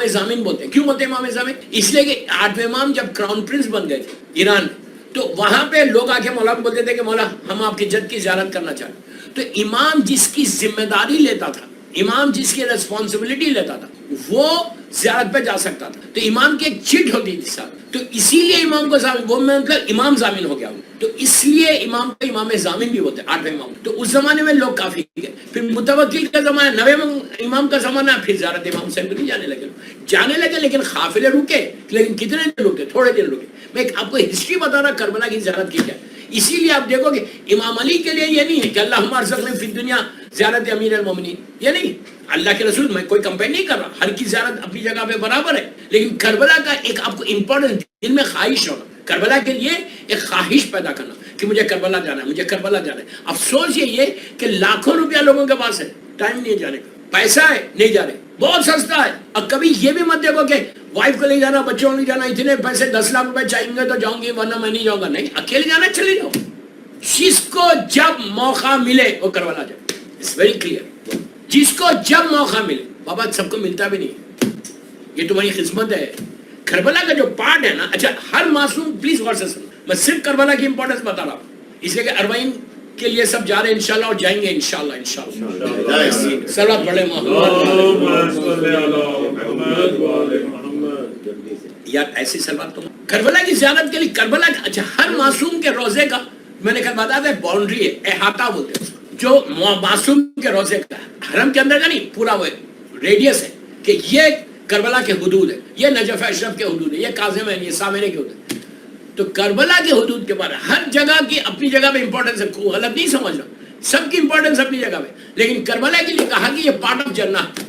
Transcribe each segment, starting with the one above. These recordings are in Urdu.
امام ضامن بولتے ہیں. کیوں بولتے ہیں امام ضامن؟ اس لیے کہ 8ویں امام جب کراؤن پرنس بن گئے تھے ایران میں تو وہاں پہ لوگ آ کے مولا کو بولتے تھے کہ مولا ہم آپ کی جد کی زیارت کرنا چاہتے ہیں. تو امام جس کی ذمہ داری لیتا تھا, امام جس کی ریسپانسبلٹی لیتا تھا, وہ زیارت پہ جا سکتا تھا. تو امام کی ایک چٹ ہوتی تھی صاحب, تو اسی لیے امام کو وہ امام ضامن ہو گیا. تو اس لیے امام کو امام ضامن بھی ہوتے ہیں 8ویں امام. تو اس زمانے میں لوگ کافی گئے. پھر متوکل کا زمانہ, 9ویں امام کا زمانہ, پھر زیارت امام حسین کو نہیں جانے لگے لیکن قافلے رکے. لیکن کتنے دن رکے؟ تھوڑے دن رکے. میں آپ کو ہسٹری بتا رہا کربلا کی زیارت کی کیا. اسی لیے آپ دیکھو کہ امام علی کے لیے یہ نہیں ہے کہ اللہم ارزقنا فی الدنیا زیارت امیر المومنین, یہ نہیں. اللہ کے رسول, میں کوئی کمپیئر نہیں کر رہا, ہر کی زیارت اپنی جگہ پہ برابر ہے. لیکن کربلا کا ایک آپ کو امپورٹنٹ دل میں خواہش ہونا, کربلا کے لیے ایک خواہش پیدا کرنا کہ مجھے کربلا جانا ہے, مجھے کربلا جانا ہے. افسوس یہ کہ لاکھوں روپیہ لوگوں کے پاس ہے, ٹائم نہیں جانے کا, پیسہ ہے نہیں جا رہے, بہت سستا ہے. اور کبھی یہ بھی مت دیکھو کہ وائف کو لے جانا, بچوں کو لے جانا, اتنے پیسے 10 لاکھ روپے چاہیے گے تو جاؤں گی ورنہ میں نہیں جاؤں گا. نہیں, اکیلے جانا چلے جاؤ. جس کو جب موقع ملے وہ کربلا جائے. It's very clear. جس کو جب موقع ملے, بابا سب کو ملتا بھی نہیں, یہ تمہاری قسمت ہے. کربلا کا جو پارٹ ہے نا, اچھا ہر معصوم پلیز غور سے سنو, میں صرف کربلا کی امپورٹنس بتا رہا ہوں اس لیے کہ اربعین کے لیے سب جا رہے ہیں انشاءاللہ اور جائیں گے انشاءاللہ. صلوات پڑھیں یار, ایسی صلوات. تم کربلا کی زیارت کے لیے کربلا کا, اچھا ہر معصوم کے روزے کا میں نے کل بتا تھا باؤنڈری ہے, احاطہ بولتے ہیں جو معصوم کے روزے کا حرم کے اندر کا نہیں, پورا وہ ریڈیس ہے کہ یہ کربلا کے حدود ہے, یہ نجف اشرف کے حدود ہے, یہ کاظم ہے, یہ سامنے کے حدود ہے. تو کربلا کے حدود کے بارے ہر جگہ کی اپنی جگہ پہ امپورٹنس ہے, غلط نہیں سمجھ رہا, سب کی امپورٹنس اپنی جگہ پہ. لیکن کربلا کے لیے کہا کہ یہ پارٹ آف جنت,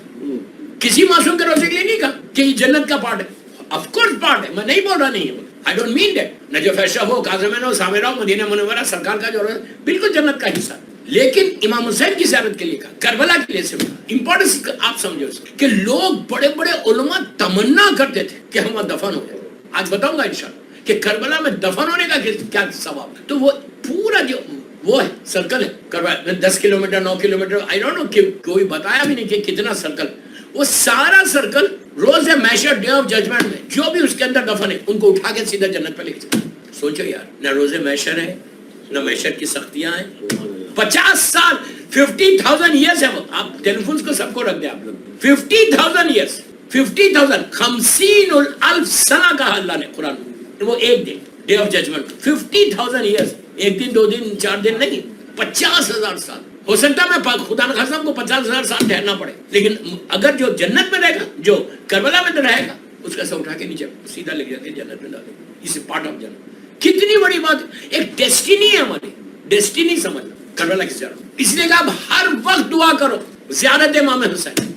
کسی معصوم کے روزے کے لیے نہیں کہا کہ یہ جنت کا پارٹ ہے. آف کورس پارٹ ہے, میں نہیں بول رہا نہیں ہے, I don't mean that. Najaf Ashraf ہو, کاظم ہو, سامرہ ہو, مدینہ منورہ سرکار کا جو روزہ بالکل جنت کا حصہ. لیکن امام حسین کی زیارت کے لیے کہا, کربلا کے لیے سے امپورٹنس آپ سمجھو کہ لوگ بڑے بڑے علماء تمنا کرتے تھے کہ ہم وہاں دفن ہو جائیں. آج بتاؤں گا انشاءاللہ کہ کربلا میں دفن ہونے کا کیا ثواب. تو وہ پورا جو وہ ہے سرکل ہے Karbala 10 kilometre 9 kilometre, I don't know کہ کوئی بتایا بھی نہیں کہ کتنا سرکل. وہ سارا سرکل روز محشر, ڈے آف ججمنٹ میں جو بھی اس کے اندر دفن ہے ان کو اٹھا کے سیدھا جنت پہ لے جائے. سوچو یار, نہ روز محشر ہے نہ محشر کی سختیاں ہیں. 50 سال 50,000 ایئرس ہے. وہ آپ ٹیلیفونز کو سب کو رکھ دیں آپ لوگ. 50,000 ایئرس, 50,000 50,000 سنہ کہا اللہ نے قرآن میں. وہ ایک دن ڈے آف ججمنٹ 50,000 ایئرس, ایک دن 2 دن 4 دن نہیں, 50,000 سال. ہو سکتا ہے میں خدا نہ خواستہ کو 50,000 سال ٹھہرنا پڑے, لیکن اگر جو جنت میں رہے گا, جو کربلا میں رہے گا, اس کا سر اٹھا کے نیچے سیدھا لے جاتے جنت میں ڈالے. اس پارٹ آف جنت. کتنی بڑی بات ہے, ایک ڈیسٹینی ہے ہماری, ڈیسٹینی سمجھنا کربلا کی زیارت. اس لیے کہ آپ ہر وقت دعا کرو زیارت امام حسین,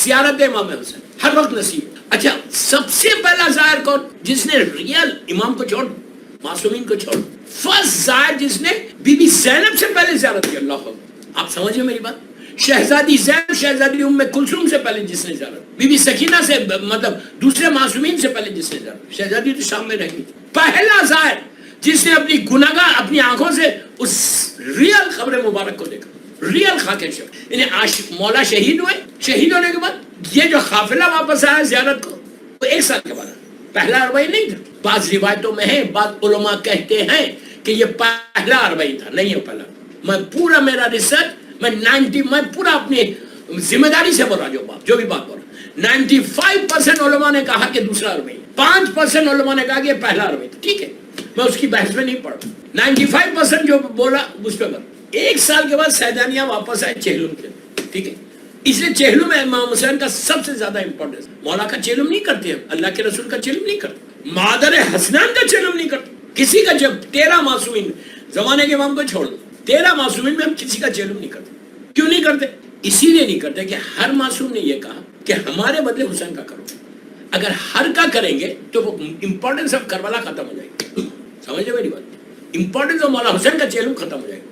زیارت امام حسین ہر وقت نصیب. اچھا سب سے پہلا زائر کون جس نے ریئل امام کو چھوڑ, معصومین کو چھوڑ, فرسٹ زائر جس نے بی بی زینب سے پہلے زیارت کی. اللہ اکبر, آپ سمجھے میری بات. شہزادی زینب, شہزادی ام کلثوم سے پہلے جس نے زیارت, بی بی سکینہ سے, مطلب دوسرے معصومین سے پہلے جس نے زیارت. شہزادی تو شام میں رہ گئی. پہلا زائر جس نے اپنی گناہگار اپنی آنکھوں سے اس ریئل قبر مبارک کو دیکھا, ریئل خاک شب. یعنی مولا شہید ہوئے, شہید ہونے کے بعد یہ جو قافلہ واپس آیا زیارت کو, وہ 1 سال کے بعد. پہلا اربعین نہیں تھا. بعض روایتوں میں ہے, بعض علماء کہتے ہیں کہ یہ پہلا اربعین تھا. نہیں ہے پہلا. میں پورا میرا ریسرچ, میں پورا اپنی ذمہ داری سے بول رہا, جو بھی بات بول رہا. 95% علماء نے کہا کہ دوسرا اربعین, 5% علماء نے کہا کہ یہ پہلا اربعین. ٹھیک ہے, میں اس کی بحث میں نہیں پڑھ رہا. 95% جو بولا اس پہ بات. 1 سال کے بعد سیدانیہ واپس آئے چہلم کے. ٹھیک ہے, اس لیے چہلم میں امام حسین کا سب سے زیادہ امپورٹنس. مولا کا چہلم نہیں کرتے, اللہ کے رسول کا چہلم نہیں کرتے, مادر حسنان کا چہلم نہیں کرتے, کسی کا. جب 13 معصومین زمانے کے امام کو چھوڑ دو, 13 معصومین میں ہم کسی کا چہلم نہیں کرتے. کیوں نہیں کرتے؟ اسی لیے نہیں کرتے کہ ہر معصوم نے یہ کہا کہ ہمارے بدلے حسین کا کرو. اگر ہر کا کریں گے تو وہ امپورٹنس آف کربلا ختم ہو جائے گی. سمجھے میری بات؟ امپورٹنس آف مولا حسین کا چہلم ختم ہو جائے گا.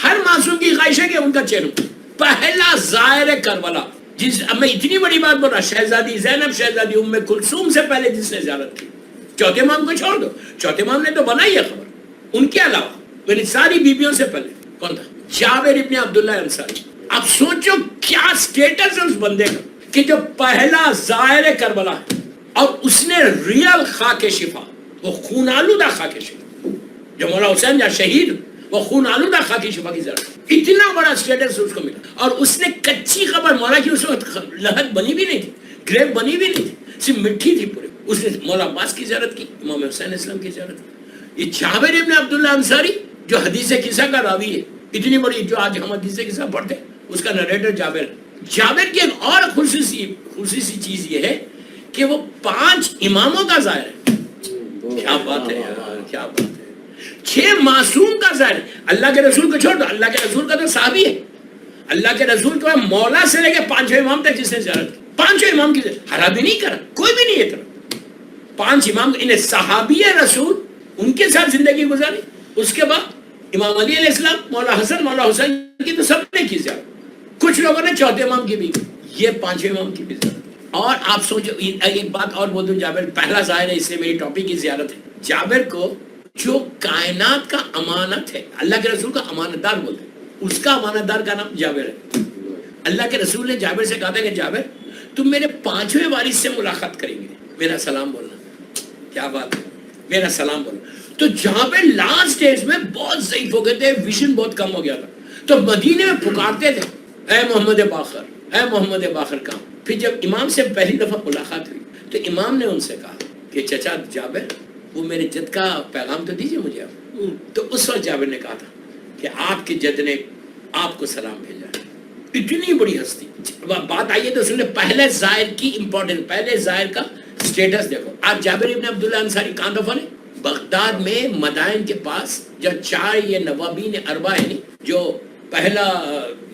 ہر معصوم کی خواہش ہے کہ ان کا چہلم. پہلا زائر کربلا جس, اب میں اتنی بڑی بات بول رہا, شہزادی زینب, شہزادی ام کلثوم سے پہلے جس نے زیارت کی. چوتھے امام کو چھوڑ دو, چوتھے امام نے تو بنائی ہے خبر. ان کے علاوہ میری ساری بیویوں سے پہلے کون تھا؟ جابر ابن عبداللہ انصاری. اب سوچو کیا سٹیٹس ہے اس بندے کا کہ جو پہلا زائر کربلا ہے اور اس نے ریل خاک شفا، وہ خون آلودہ خاک شفا، جو مولا حسین یا شہید، وہ خون آلودہ خاک شفا کی ضرورت، اتنا بڑا سٹیٹس اس کو ملا. اور اس نے کچی قبر، مولا کی اس وقت لحد بنی بھی نہیں تھی، گریو بنی بھی نہیں تھی، صرف مٹی تھی پوری. اس نے مولا عباس کی زیارت کی، امام حسین اسلام کی زیارت کی. یہ جابر ابن عبداللہ انصاری جو حدیث قصہ کا راوی ہے، اتنی بڑی، جو آج ہم حدیث قصہ پڑھتے ہیں، اس کا نریٹر جابر. جابر کی ایک اور خصوصی چیز یہ ہے کہ وہ 5 اماموں کا ظاہر ہے. کیا بات ہے یار، کیا بات ہے. 6 معصوم کا ظاہر ہے. اللہ کے رسول کو چھوڑ دو، اللہ کے رسول کا تو صحابی ہے. اللہ کے رسول کو مولا سے لے کے 5 امام تک جس نے زیارت کی، 5 امام کی ہرا بھی نہیں کرا، کوئی بھی نہیں ہے طرف. 5 امام انہیں صحابی رسول، ان کے ساتھ زندگی گزاری. اس کے بعد امام علی علیہ السلام، مولا حسن، مولا حسین کی تو سب نے کی زیارت. کچھ لوگوں نے 4تھے امام کی بھی، یہ 5ویں امام کی بھی زیارت. اور آپ سوچو، ایک بات اور بول دوں، جابر پہلا ظاہر ہے، اس لیے میری ٹاپک کی زیارت ہے. جابر کو جو کائنات کا امانت ہے، اللہ کے رسول کا امانت دار بولتے ہیں، اس کا امانت دار کا نام جابر ہے. اللہ کے رسول نے جابر سے کہا تھا کہ جابر تم میرے 5ویں وارث سے ملاقات کریں گے، میرا سلام بولنا. کیا بات ہے، میرا سلام بولنا. تو جابر لاسٹ ڈیز میں بہت ضعیف ہو گئے تھے، ویژن بہت کم ہو گیا تھا. تو مدینے میں پکارتے تھے، اے محمد باقر، اے محمد باقر. کہاں؟ پھر جب امام سے پہلی دفعہ ملاقات ہوئی تو امام نے ان سے کہا کہ چچا جابر، وہ میرے جد کا پیغام تو دیجئے مجھے آپ. تو اس وقت جابر نے کہا تھا کہ آپ کے جد نے آپ کو سلام بھیجا ہے. اتنی بڑی ہستی. بات آئیے تو سنیں پہلے زائر کی امپورٹنس، پہلے زائر کا سٹیٹس دیکھو. آپ جابر ابن عبداللہ انصاری کہاں دفن ہے؟ بغداد میں مدائن کے پاس. جو 4 یہ نوابین اربع ہے، جو پہلا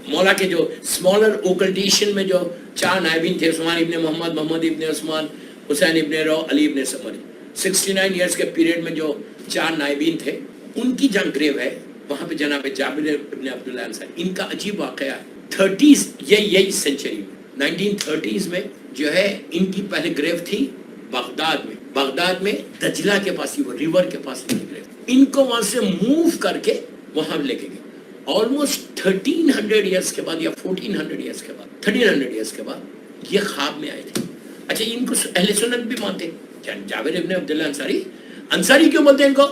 مولا کے جو سمالر اوکلٹیشن میں جو 4 نائبین تھے، عثمان ابن محمد، محمد ابن عثمان، حسین ابن رو، علی ابن سمری، 69 ایئرز کے پیریڈ میں جو 4 نائبین تھے، ان کی جہاں گریو ہے وہاں پہ جناب جابر ابن عبداللہ انصاری. ان کا عجیب واقعہ ہے. 30s یہی سینچری میں 1930s میں جو ہے ان کی پہلے گریو تھی بغداد میں. بغداد میں دجلہ کے پاس ہی، وہ ریور کے پاس ان کی گریو. ان کو وہاں سے موو کر کے وہاں لے کے گئے. آلموسٹ 1300 ایئرس کے بعد یا 1400 ایئرس کے بعد، 1300 ایئرس کے بعد یہ خواب میں آئے تھے. اچھا، ان کو اہل سنت بھی مانتے ہیں. جابر ابن عبداللہ انصاری، انصاری کیوں بولتے ہیں ان کو؟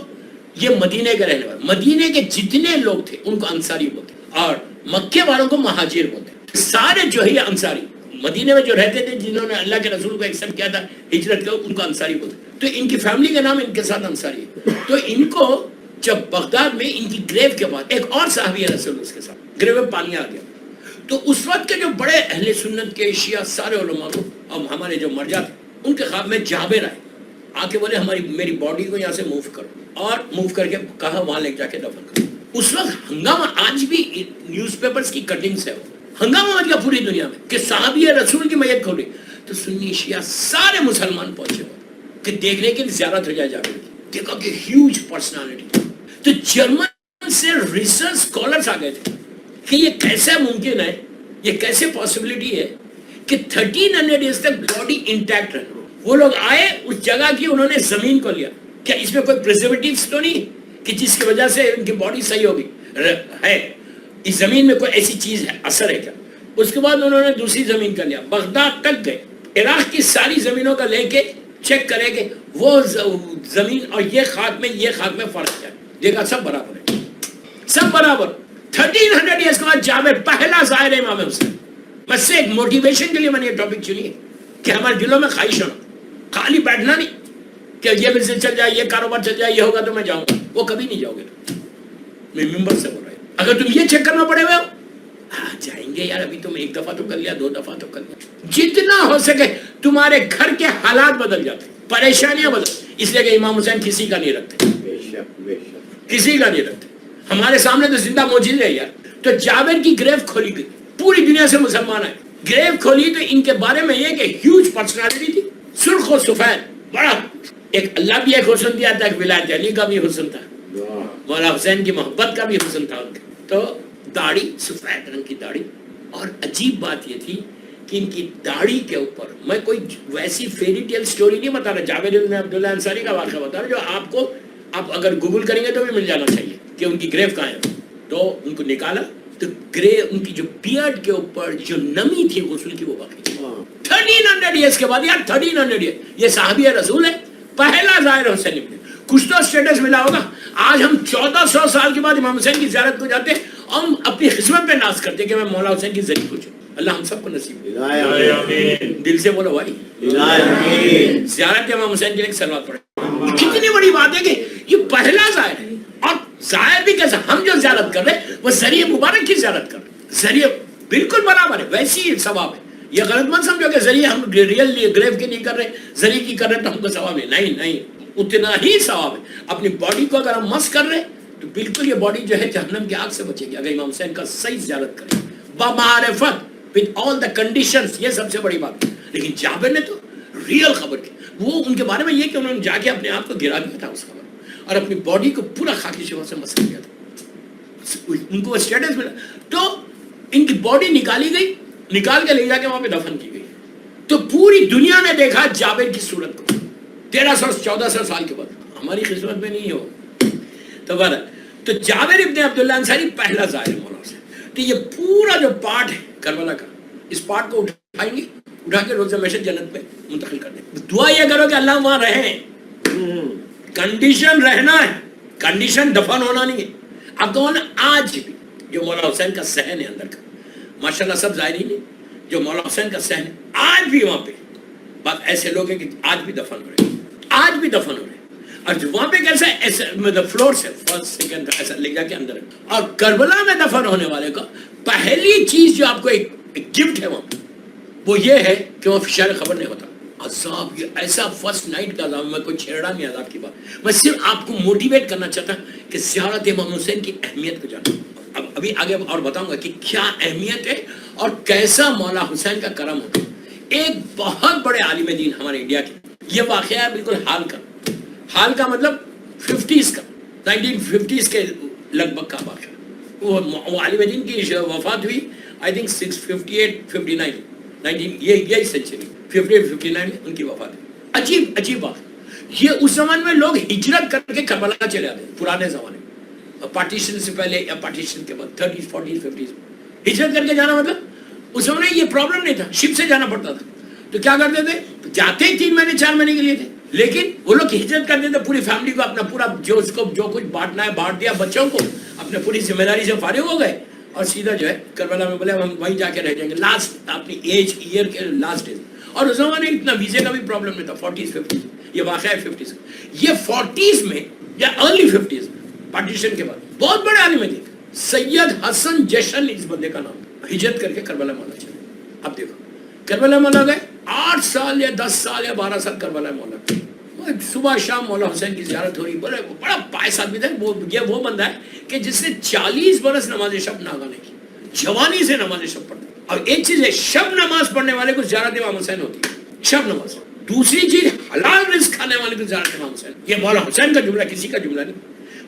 یہ مدینے کے رہنے والے، مدینے کے جتنے لوگ تھے ان کو انصاری بولتے ہیں، اور مکے والوں کو مہاجر بولتے ہیں. سارے جو ہے انصاری مدینے میں جو رہتے تھے، جنہوں نے اللہ کے رسول کو ایکسپٹ کیا تھا، ہجرت کیا، ان کو انصاری بولتے ہیں. تو ان کی فیملی کا نام ان کے ساتھ انصاری ہے. تو ان کو جب بغداد میں ان کی گریو کے بعد ایک اور صحابی رسول اس کے ساتھ گریو میں پانی آ گیا. تو اس وقت کے جو بڑے اہل سنت کے شیعہ سارے علماء کو، اور ہمارے جو مرجع تھے، ان کے خواب میں جابر آئے، آ کے بولے میری باڈی کو یہاں سے موو کرو، اور موو کر کے کہا وہاں لے جا کے دفن کرو. اس وقت ہنگامہ، آج بھی نیوز پیپرز کی کٹنگز ہے، ہنگامہ مچ گیا پوری دنیا میں کہ صحابی رسول کی میت کھولی. تو سنی شیعہ سارے مسلمان پہنچے ہوئے کہ دیکھنے کے لیے زیارت ہو جائے جابر کی. دیکھا کہ ہیوج پرسنالٹی. تو جرمن سے ریسرچ اسکالرز آ گئے تھے کہ یہ کیسے ممکن ہے، یہ کیسے پاسبلٹی ہے کہ 1300 ایئرز تک باڈی انٹیکٹ رہے. وہ لوگ آئے اس جگہ کی، انہوں نے زمین کو لیا. کیا اس میں کوئی پریزرویٹیوز تو نہیں کہ جس کی وجہ سے ان کی باڈی صحیح ہوگی؟ ہے اس زمین میں کوئی ایسی چیز ہے، اثر ہے کیا؟ اس کے بعد انہوں نے دوسری زمین کا لیا، بغداد تک گئے، عراق کی ساری زمینوں کا لے کے چیک کرے کہ وہ زمین اور یہ خاک میں فرق کیا. دیکھا سب برابر ہے، سب برابر. 1300 ایئرز کے بعد جابر پہلا ظاہر ہے امام حسین. بس سے ایک موٹیویشن کے لیے میں نے یہ ٹاپک چنی ہے کہ ہمارے دلوں میں خواہش ہونا، خالی بیٹھنا نہیں کہ یہ بزنس چل جائے، یہ کاروبار چل جائے، یہ ہوگا تو میں جاؤں گا. وہ کبھی نہیں جاؤ گے. میں ممبر سے بول رہا ہوں، اگر تم یہ چیک کرنا پڑے ہوئے ہو، جائیں گے یار. ابھی تم 1 دفعہ تو کر لیا، 2 دفعہ تو کر لیا. جتنا ہو سکے تمہارے گھر کے حالات بدل جاتے، پریشانیاں بدل. اس لیے کہ امام حسین کسی کا نہیں رکھتے، کسی کا نہیں رکھتے. ہمارے سامنے تو زندہ موجود ہے یار. تو جابر کی گریو کھولی گئی، پوری دنیا سے مسلمان آئے. گریو کھولی تو ان کے بارے میں یہ کہ ہیوج پرسنالٹی تھی، سرخ و سفید، بڑا. ایک اللہ بھی ایک حسن دیا تھا، ایک ولایت علی کا بھی حسن تھا، مولا حسین کی محبت کا بھی حسن تھا ان کا. تو داڑھی، سفید رنگ کی داڑھی. اور عجیب بات یہ تھی کہ ان کی داڑھی کے اوپر، میں کوئی ویسی فیری ٹیل سٹوری نہیں بتا رہا، جابر بن عبداللہ انصاری کا واقعہ بتا رہا جو آپ اگر گوگل کریں گے تو بھی مل جانا چاہیے کہ ان کی گریو کہاں ہے. تو ان کو نکالا تو ان کی جو بیئرڈ کے اوپر جو نمی تھی غسل کی وہ باقی. 1300 ایئرس کے بعد یار 1300 ایئر یہ صحابی رسول ہے پہلا ظاہر حسین ابن کچھ تو اسٹیٹس ملا ہوگا. آج ہم 1400 سال کے بعد امام حسین کی زیارت کو جاتے اور ہم اپنی قسمت پہ ناز کرتے کہ میں مولا حسین کی ذریعہ پوچھوں. اللہ ہم سب کو نصیب کرے. دل سے بولو بھائی زیارت امام حسین کے لیے سلوات پڑھے. کتنی بڑی بات ہے کہ یہ پہلا ظاہر ہے اور ظاہر بھی کیسا ہم جو زیارت کر رہے ہیں وہ ذریعہ مبارک کی زیارت کر رہے ہیں. ذریعہ بالکل برابر ہے ویسی ہی ثواب ہے. یہ غلط مت سمجھو کہ ذریعہ ہم ریئل گریو کی نہیں کر رہے ذریعہ کی کر رہے تو ہم کو ثواب ہے. نہیں نہیں اتنا ہی ثواب ہے. اپنی باڈی کو اگر ہم مس کر رہے تو بالکل یہ باڈی جو ہے جہنم کی آگ سے بچے گی اگر امام حسین کا صحیح زیارت کرے بمعرفت with all the conditions. یہ سب سے بڑی بات ہے. لیکن جابر نے تو ریئل خبر کی. وہ ان کے بارے میں یہ کہ انہوں نے جا کے اپنے آپ کو گرا دیا تھا اس خبر اور اپنی باڈی کو پورا خاکی شوا سے مس کر دیا تھا. ان کو اسٹیٹس ملا تو ان کی باڈی نکالی گئی نکال کے لے جا کے وہاں پہ دفن کی گئی. تو پوری دنیا نے دیکھا جابر کی صورت کو 1300-1400 سال کے بعد. ہماری قسمت میں نہیں ہو تو جابر ابن عبداللہ انصاری پہلا ظاہر مولا حسین. تو یہ پورا جو پارٹ ہے کربلا کا اس پارٹ کو اٹھائیں گے اٹھا کے روز ہمیشہ جنت میں منتقل کر دیں. دعا یہ کرو کہ اللہ وہاں رہیں. کنڈیشن رہنا ہے کنڈیشن دفن ہونا نہیں ہے. اب تو آج بھی جو مولا حسین کا صحن ہے اندر کا ماشاءاللہ سب ظاہرین ہیں جو مولا حسین کا صحن ہے آج بھی وہاں پہ بات ایسے لوگ ہیں کہ آج بھی دفن ہو رہے ہیں آج بھی دفن ہو رہے ہیں. اور وہاں پہ کیسا ایسے مطلب فلور سے فرسٹ سیکنڈ ایسا لے جا کے اندر. اور کربلا میں دفن ہونے والے کا پہلی چیز جو آپ کو ایک گفٹ ہے وہاں وہ یہ ہے کہ وہاں فشار خبر نہیں ہوتا. عذاب یہ ایسا فرسٹ نائٹ کا عذاب میں کوئی چھیڑا نہیں عذاب کی بات. میں صرف آپ کو موٹیویٹ کرنا چاہتا ہوں کہ زیارت امام حسین کی اہمیت کو جانو. اب ابھی آگے اور بتاؤں گا کہ کیا اہمیت ہے اور کیسا مولا حسین کا کرم ہوتا. ایک بہت بڑے عالم دین ہمارے انڈیا کے یہ واقعہ ہے بالکل حال کا مطلب 50s کا 1950s کے لگ بھگ کا واقعہ. وہ عالم دین کی وفات ہوئی I think 658-59 یہی سینچری 58-59 میں ان کی وفات ہے. عجیب بات یہ اس زمانے میں لوگ ہجرت کر کے کربلا چلے آتے ہیں پرانے زمانے میں پارٹیشن سے پہلے یا پارٹیشن کے بعد 30s 40s 50s میں ہجرت کر کے جانا مطلب اس زمانے یہ پرابلم نہیں تھا شپ سے جانا پڑتا تھا. تو کیا کرتے تھے جاتے ہی 3 مہینے 4 مہینے کے لیے تھے لیکن وہ لوگ ہجرت کرتے تھے پوری فیملی کو اپنا پورا جو کچھ بانٹنا ہے بانٹ دیا بچوں کو اپنے پوری ذمہ داری سے فارغ ہو گئے اور سیدھا جو ہے کربلا میں بولے ہم وہیں جا کے رہ جائیں گے لاسٹ اپنی ایئر کے لاسٹ ڈیز. اور اس زمانے اتنا ویزے کا بھی پرابلم نہیں تھا 40s 50s یہ واقعہ ہے 50s یہ 40s میں یا ارلی 50s میں پارٹیشن کے بعد بہت بڑے عالم تھے سید حسن جشن اس بندے کا نام ہجرت کر کے کربلا مولا چلے. اب دیکھو کربلا مولا گئے 8 سال یا 10 سال یا 12 سال کربلا مولا گئے. صبح شام مولا حسین کی زیارت ہو رہی بڑا پائس آدمی تھا. یہ وہ بندہ ہے کہ جس نے 40 برس نماز شب ناگا نہیں کی جوانی سے نماز شب پڑھتا. اور ایک چیز ہے شب نماز پڑھنے والے کو زیارت امام حسین ہوتی ہے شب نماز. دوسری چیز حلال رزق کھانے والے کو زیارت امام حسین. یہ مولا حسین کا جملہ کسی کا جملہ نہیں.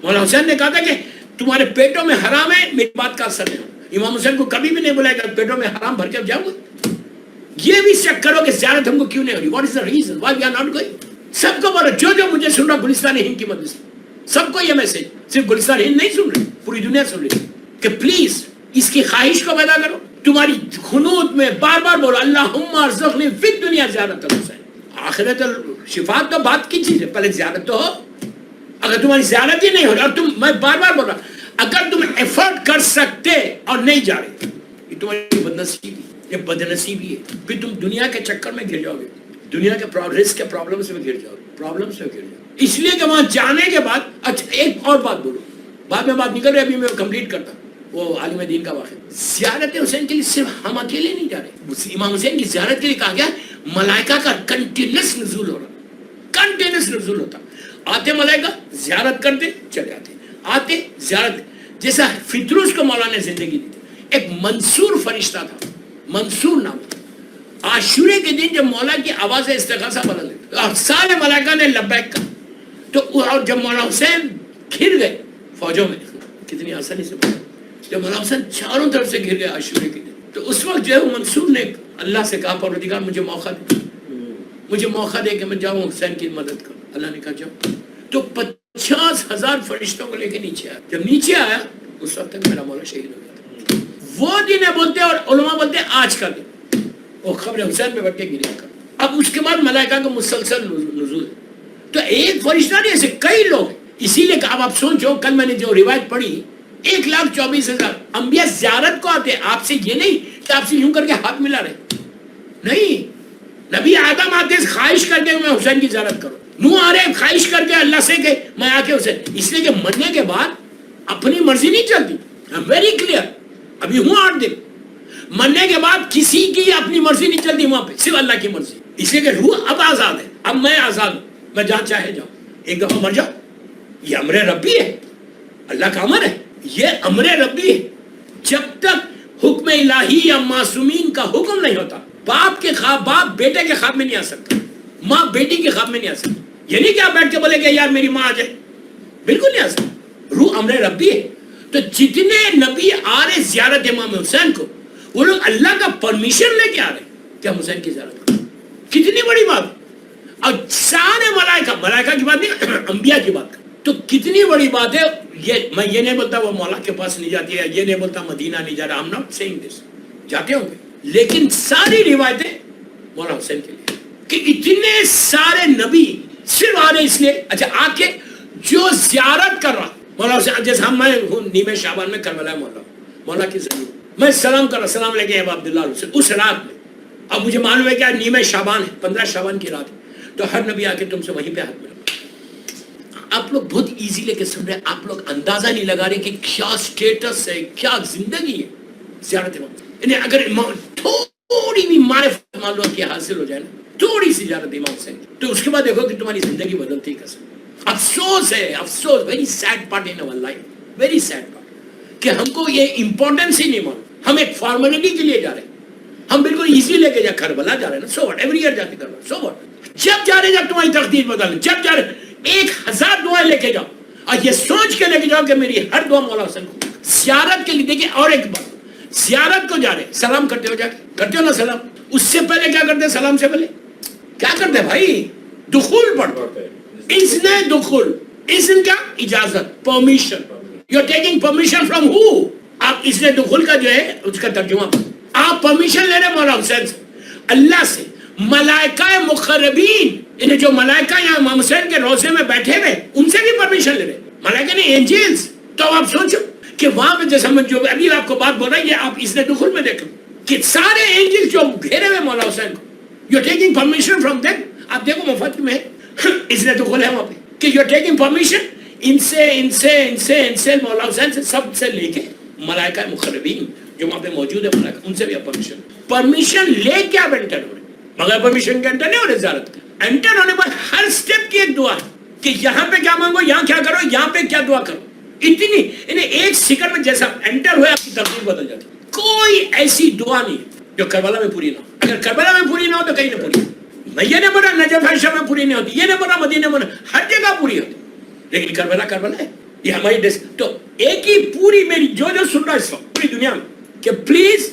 مولا حسین نے کہا تھا کہ تمہارے پیٹوں میں حرام ہے میری بات کا اثر نہیں ہو. امام حسین کو کبھی بھی نہیں بلایا کہ پیٹوں میں حرام بھر کے جاؤ گے. یہ بھی چیک کرو کہ زیارت ہم کو کیوں نہیں ہو رہی. What is the reason why we are not going. سب کو بولو جو مجھے سن رہا گلستان ہند کی مدد سے سب کو یہ میسج صرف گلستان ہند نہیں سن رہی پوری دنیا سن رہی کہ پلیز اس کی خواہش کو پیدا کرو. تمہاری خنوت میں بار بار بولو اللہم ارزقنی فی الدنیا زیارت الحسین. آخرت شفاعت تو بات کی چیز ہے پہلے زیارت تو ہو. اگر تمہاری زیارت ہی نہیں ہو رہی اور تم میں بار بار بول رہا اگر تم ایفرٹ کر سکتے اور نہیں جا رہے یہ تمہاری بدنصیبی یہ بدنصیبی ہے. پھر تم دنیا کے چکر میں گر جاؤ گے دنیا کے رزق کے پرابلم سے گر جاؤ اس لیے کہ وہاں جانے کے بعد. اچھا ایک اور بات بولو بعد میں بات نکل رہی ابھی میں کمپلیٹ کرتا وہ عالم دین کا واقعہ. زیارت حسین کے لیے صرف ہم اکیلے نہیں جا رہے. امام حسین کی زیارت کے لیے کہا گیا ملائکہ کا کنٹینیوس نزول ہو رہا کنٹینیوس نزول ہوتا. آتے ملائکہ زیارت کرتے چلے آتے زیارت. جیسا فطروس کو مولا نے زندگی دی تھی ایک منصور فرشتہ تھا منصور نام تھا. عاشورے کے دن جب مولا کی آواز استغاثہ بلند اور سارے ملائکہ نے لبیک کہا تو اور جب مولا حسین گھر گئے فوجوں میں کتنی آسانی سے جب مولا حسین چاروں طرف سے گر گئے عاشورے کے دن تو اس وقت جو ہے وہ منصور نے اللہ سے کہا پروردگار مجھے موقع دے کہ میں جاؤں حسین کی مدد کروں. اللہ نے کہا جاؤ. تو 50,000 فرشتوں کو لے کے نیچے آیا. جب نیچے آیا اس وقت تک میرا مولا شہید ہو گیا. وہ دن بولتے اور علماء بولتے آج کا دن وہ قبر حسین پہ بیٹھ کے گریا کر. اب اس کے بعد ملائکہ کا مسلسل نزول ہے. تو ایک فرشتہ نہیں، ایسے کئی لوگ. اسی لیے کہ اب آپ سوچو، کل میں نے جو روایت پڑھی 1,24,000 انبیاء زیارت کو آتے. آپ سے یہ نہیں کہ آپ سے یوں کر کے ہاتھ ملا رہے، نہیں. نبی آدم آتے خواہش کر کے میں حسین کی زیارت کروں. نوح آ رہے خواہش کر کے اللہ سے کہ میں آ کے حسین. اس لیے کہ مرنے کے بعد اپنی مرضی نہیں چلتی. Very clear. ابھی ہوں 8 دن مرنے کے بعد کسی کی اپنی مرضی نہیں چلتی وہاں پہ، صرف اللہ کی مرضی. اس لیے کہ روح اب آزاد ہے. اب میں آزاد ہوں، میں جہاں چاہے جاؤں. ایک دفعہ مر جاؤ، یہ امر ربی ہے، اللہ کا امر ہے. یہ امر ربی ہے. جب تک حکم الہی یا معصومین کا حکم نہیں ہوتا، باپ کے خواب باپ بیٹے کے خواب میں نہیں آ سکتا، ماں بیٹی کے خواب میں نہیں آ سکتی. یہ نہیں کہ آپ بیٹھ کے بولے کہ یار میری ماں آ جائے، بالکل نہیں آ سکتا. روح امر ربی ہے. تو جتنے نبی آ رہے زیارت امام حسین کو، وہ لوگ اللہ کا پرمیشن لے کے آ رہے کہ ہم حسین کی زیارت کریں. کتنی بڑی بات ہے. اور سارے ملائکہ کی بات نہیں، انبیاء کی بات. تو کتنی بڑی بات ہے. یہ میں یہ نہیں بولتا وہ مولا کے پاس نہیں جاتی ہے، یہ نہیں بولتا مدینہ نہیں جا رہا. I'm not saying this. جاتے ہوں گے، لیکن ساری روایتیں مولا حسین کے لیے کہ اتنے سارے نبی صرف آ رہے اس لیے. اچھا آ کے جو زیارت کر رہا مولا حسین، جیسے ہم میں ہوں نیمہ شعبان میں کربلا مولا کی زمین میں سلام کر رہا، سلام لے کے ابا عبداللہ حسین اس رات میں. اب مجھے معلوم ہے کہ نیمہ شعبان ہے، 15 شعبان کی رات ہے. تو ہر نبی آ کے تم سے وہیں پہ ہاتھ ملا. آپ لوگ بہت ایزی لے کے سن رہے ہیں، آپ لوگ اندازہ نہیں لگا رہے کہ کیا سٹیٹس ہے، کیا زندگی ہے زیارت امام. یعنی اگر تھوڑی بھی معرفت مان لو کہ حاصل ہو جائے نا، تھوڑی سی زیارت امام حسین، تو اس کے بعد دیکھو کہ تمہاری زندگی بدلتی ہے. قسم افسوس ہے، افسوس. Very sad part in our life, very sad part کہ ہم کو یہ امپورٹنس ہی نہیں معلوم. ہم ایک فارمیلٹی کے لیے جا رہے ہیں، ہم بالکل ایزی لے کے جا کربلا جا رہے ہیں نا. سو واٹ، ایوری ایئر جاتے کربلا. So what. جب جا رہے جب تمہاری تقدیر بدل، جب جا رہے 1000 دعائیں لے کے جاؤ اور یہ سوچ کے لے کے جاؤ کہ میری ہر دعا مولا حسین کو. زیارت کے لیے دیکھیں. اور ایک بات، زیارت کو جا رہے سلام کرتے ہو، جا کے کرتے ہو نا سلام. اس سے پہلے کیا کرتے؟ سلام سے پہلے کیا کرتے بھائی؟ دخول پڑھتے. اذن دخول، اذن کا اجازت، permission. You are taking permission from who? آپ اذن دخول کا جو ہے اس کا ترجمہ آپ پرمیشن لے رہے مولا حسین سے، اللہ سے. ملائکہ مقربین، انہیں جو ملائکہ یہاں امام حسین کے روضے میں بیٹھے ہوئے ان سے بھی پرمیشن لے رہے. ملائکہ نہیں، اینجلز. تو آپ سوچو کہ وہاں پہ جیسے ہم جو ابھی آپ کو بات بول رہا ہے، یہ آپ اذن دخول میں دیکھو کہ سارے اینجلز جو گھیرے ہوئے مولا حسین کو، you taking permission from them. آپ دیکھو مفت میں اذن دخول ہے وہاں پہ کہ یو ٹیکنگ پرمیشن ان سے مولا حسین سے، سب سے لے کے ملائکہ مقربین جو وہاں پہ موجود ہے ملائکہ، ان سے بھی آپ پرمیشن لے کے آپ انٹر ہو رہے. مگر پرمیشن کے انٹر نہیں ہو رہے زیارت کا. انٹر ہونے پر ہر سٹیپ کی ایک دعا ہے کہ یہاں پہ کیا مانگو، یہاں کیا کرو، یہاں پہ کیا دعا کرو. اتنی انہیں ایک سیکنڈ میں جیسا انٹر ہوئے آپ کی تقدیر بدل جاتی. کوئی ایسی دعا نہیں جو کربلا میں پوری نہ ہو. اگر کربلا میں پوری نہ ہو تو کہیں نہ پوری. میں یہ نہیں بول رہا نجف حشر میں پوری نہیں ہوتی، یہ نہیں بول رہا مدینہ میں، ہر جگہ پوری ہوتی، لیکن کربلا ہے. یہ ہماری تو ایک ہی پوری میری جو سن رہا ہے اس وقت پوری دنیا میں کہ پلیز